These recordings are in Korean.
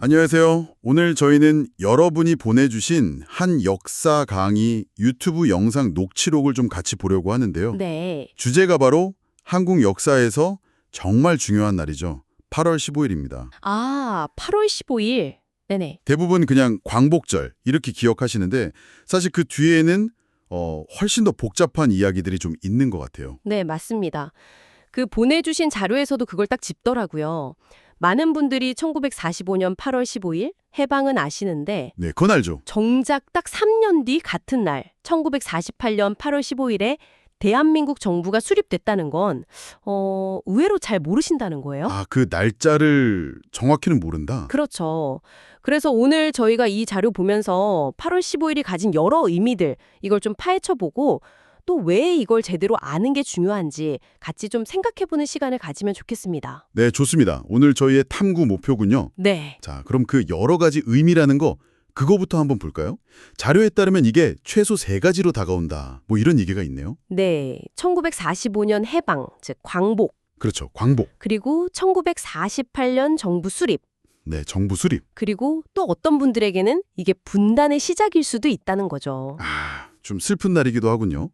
안녕하세요. 오늘 저희는 여러분이 보내주신 한 역사 강의 유튜브 영상 녹취록을 좀 같이 보려고 하는데요. 네. 주제가 바로 한국 역사에서 정말 중요한 날이죠. 8월 15일입니다. 8월 15일. 네네. 대부분 그냥 광복절 이렇게 기억하시는데 사실 그 뒤에는 훨씬 더 복잡한 이야기들이 좀 있는 것 같아요. 네, 맞습니다. 그 보내주신 자료에서도 그걸 딱 짚더라고요. 많은 분들이 1945년 8월 15일 해방은 아시는데 네, 그건 알죠. 정작 딱 3년 뒤 같은 날 1948년 8월 15일에 대한민국 정부가 수립됐다는 건 의외로 잘 모르신다는 거예요. 그 날짜를 정확히는 모른다. 그렇죠. 그래서 오늘 저희가 이 자료 보면서 8월 15일이 가진 여러 의미들 이걸 좀 파헤쳐보고 또 왜 이걸 제대로 아는 게 중요한지 같이 좀 생각해보는 시간을 가지면 좋겠습니다. 네, 좋습니다. 오늘 저희의 탐구 목표군요. 네. 자, 그럼 그 여러 가지 의미라는 거 그거부터 한번 볼까요? 자료에 따르면 이게 최소 3가지로 다가온다. 뭐 이런 얘기가 있네요. 네. 1945년 해방, 즉 광복, 그렇죠. 광복. 그리고 1948년 정부 수립, 네, 정부 수립. 그리고 또 어떤 분들에게는 이게 분단의 시작일 수도 있다는 거죠. 좀 슬픈 날이기도 하군요.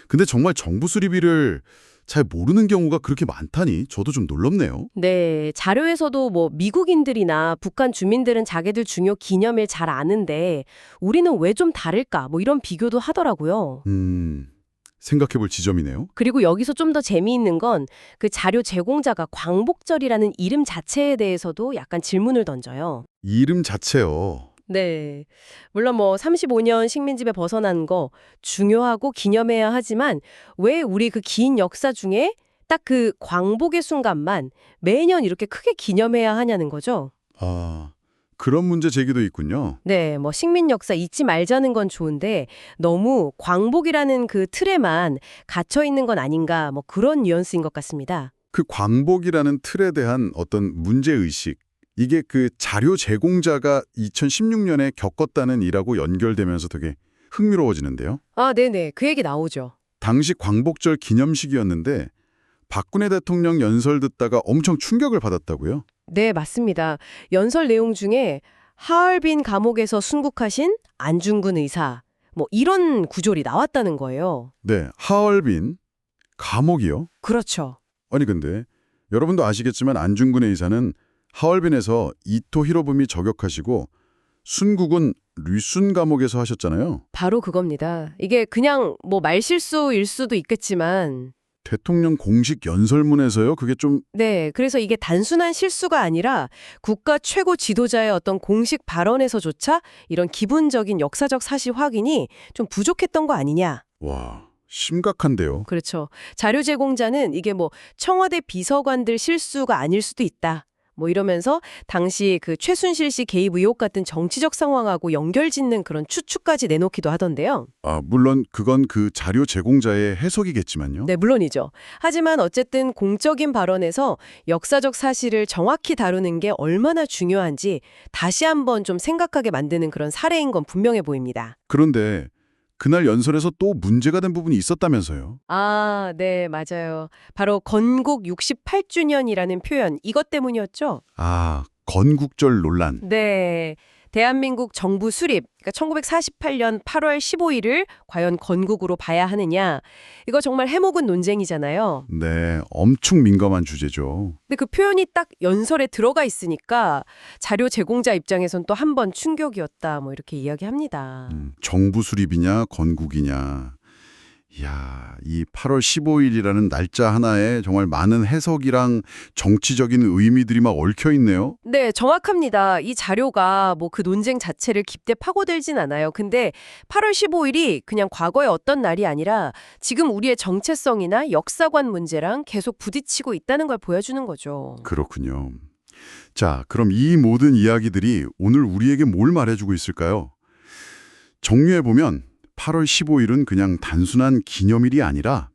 근데 정말 정부 수립일을 잘 모르는 경우가 그렇게 많다니 저도 좀 놀랍네요. 네, 자료에서도 뭐 미국인들이나 북한 주민들은 자기들 중요 기념일 잘 아는데 우리는 왜 좀 다를까? 뭐 이런 비교도 하더라고요. 생각해 볼 지점이네요. 그리고 여기서 좀 더 재미있는 건 그 자료 제공자가 광복절이라는 이름 자체에 대해서도 약간 질문을 던져요. 이름 자체요. 네. 물론 뭐 35년 식민지배 벗어난 거 중요하고 기념해야 하지만 왜 우리 그 긴 역사 중에 딱 그 광복의 순간만 매년 이렇게 크게 기념해야 하냐는 거죠. 그런 문제 제기도 있군요. 네, 뭐 식민 역사 잊지 말자는 건 좋은데 너무 광복이라는 그 틀에만 갇혀 있는 건 아닌가 뭐 그런 뉘앙스인 것 같습니다. 그 광복이라는 틀에 대한 어떤 문제의식, 이게 그 자료 제공자가 2016년에 겪었다는 일하고 연결되면서 되게 흥미로워지는데요. 네네. 그 얘기 나오죠. 당시 광복절 기념식이었는데 박근혜 대통령 연설 듣다가 엄청 충격을 받았다고요? 네, 맞습니다. 연설 내용 중에 하얼빈 감옥에서 순국하신 안중근 의사 뭐 이런 구절이 나왔다는 거예요. 네, 하얼빈 감옥이요? 그렇죠. 아니 근데 여러분도 아시겠지만 안중근 의사는 하얼빈에서 이토 히로부미 저격하시고 순국은 류순 감옥에서 하셨잖아요. 바로 그겁니다. 이게 그냥 뭐 말실수일 수도 있겠지만 대통령 공식 연설문에서요? 그게 좀 네, 그래서 이게 단순한 실수가 아니라 국가 최고 지도자의 어떤 공식 발언에서조차 이런 기본적인 역사적 사실 확인이 좀 부족했던 거 아니냐. 와, 심각한데요. 그렇죠. 자료 제공자는 이게 뭐 청와대 비서관들 실수가 아닐 수도 있다. 뭐 이러면서 당시 그 최순실 씨 개입 의혹 같은 정치적 상황하고 연결짓는 그런 추측까지 내놓기도 하던데요. 물론 그건 그 자료 제공자의 해석이겠지만요. 네, 물론이죠. 하지만 어쨌든 공적인 발언에서 역사적 사실을 정확히 다루는 게 얼마나 중요한지 다시 한번 좀 생각하게 만드는 그런 사례인 건 분명해 보입니다. 그런데 그날 연설에서 또 문제가 된 부분이 있었다면서요. 네, 맞아요. 바로 건국 68주년이라는 표현, 이것 때문이었죠? 건국절 논란. 네. 대한민국 정부 수립, 그러니까 1948년 8월 15일을 과연 건국으로 봐야 하느냐. 이거 정말 해묵은 논쟁이잖아요. 네, 엄청 민감한 주제죠. 근데 그 표현이 딱 연설에 들어가 있으니까 자료 제공자 입장에선 또 한 번 충격이었다. 뭐 이렇게 이야기합니다. 정부 수립이냐 건국이냐. 이야, 이 8월 15일이라는 날짜 하나에 정말 많은 해석이랑 정치적인 의미들이 막 얽혀 있네요. 네, 정확합니다. 이 자료가 뭐 그 논쟁 자체를 깊게 파고들진 않아요. 근데 8월 15일이 그냥 과거의 어떤 날이 아니라 지금 우리의 정체성이나 역사관 문제랑 계속 부딪히고 있다는 걸 보여주는 거죠. 그렇군요. 자, 그럼 이 모든 이야기들이 오늘 우리에게 뭘 말해주고 있을까요? 정리해보면 8월 15일은 그냥 단순한 기념일이 아니라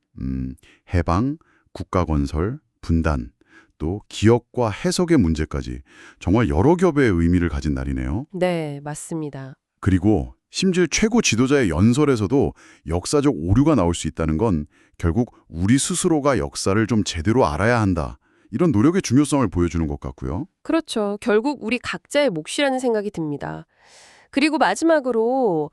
해방, 국가건설, 분단, 또 기억과 해석의 문제까지 정말 여러 겹의 의미를 가진 날이네요. 네, 맞습니다. 그리고 심지어 최고 지도자의 연설에서도 역사적 오류가 나올 수 있다는 건 결국 우리 스스로가 역사를 좀 제대로 알아야 한다. 이런 노력의 중요성을 보여주는 것 같고요. 그렇죠. 결국 우리 각자의 몫이라는 생각이 듭니다. 그리고 마지막으로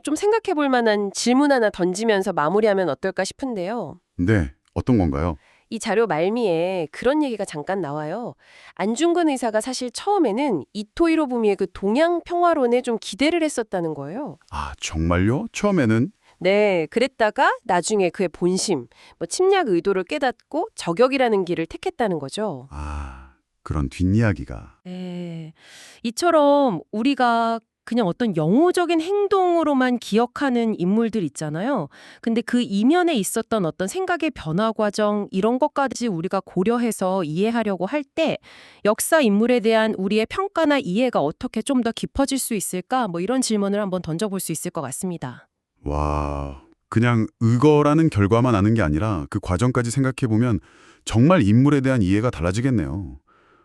좀 생각해 볼 만한 질문 하나 던지면서 마무리하면 어떨까 싶은데요. 네, 어떤 건가요? 이 자료 말미에 그런 얘기가 잠깐 나와요. 안중근 의사가 사실 처음에는 이토 히로부미의 그 동양 평화론에 좀 기대를 했었다는 거예요. 아, 정말요? 처음에는? 네, 그랬다가 나중에 그의 본심, 침략 의도를 깨닫고 저격이라는 길을 택했다는 거죠. 아, 그런 뒷이야기가. 네, 이처럼 우리가 그냥 어떤 영호적인 행동으로만 기억하는 인물들 있잖아요. 근데 그 이면에 있었던 어떤 생각의 변화 과정 이런 것까지 우리가 고려해서 이해하려고 할 때 역사 인물에 대한 우리의 평가나 이해가 어떻게 좀 더 깊어질 수 있을까? 이런 질문을 한번 던져볼 수 있을 것 같습니다. 와, 그냥 의거라는 결과만 아는 게 아니라 그 과정까지 생각해보면 정말 인물에 대한 이해가 달라지겠네요.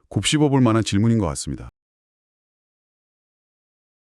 곱씹어 볼 만한 질문인 것 같습니다.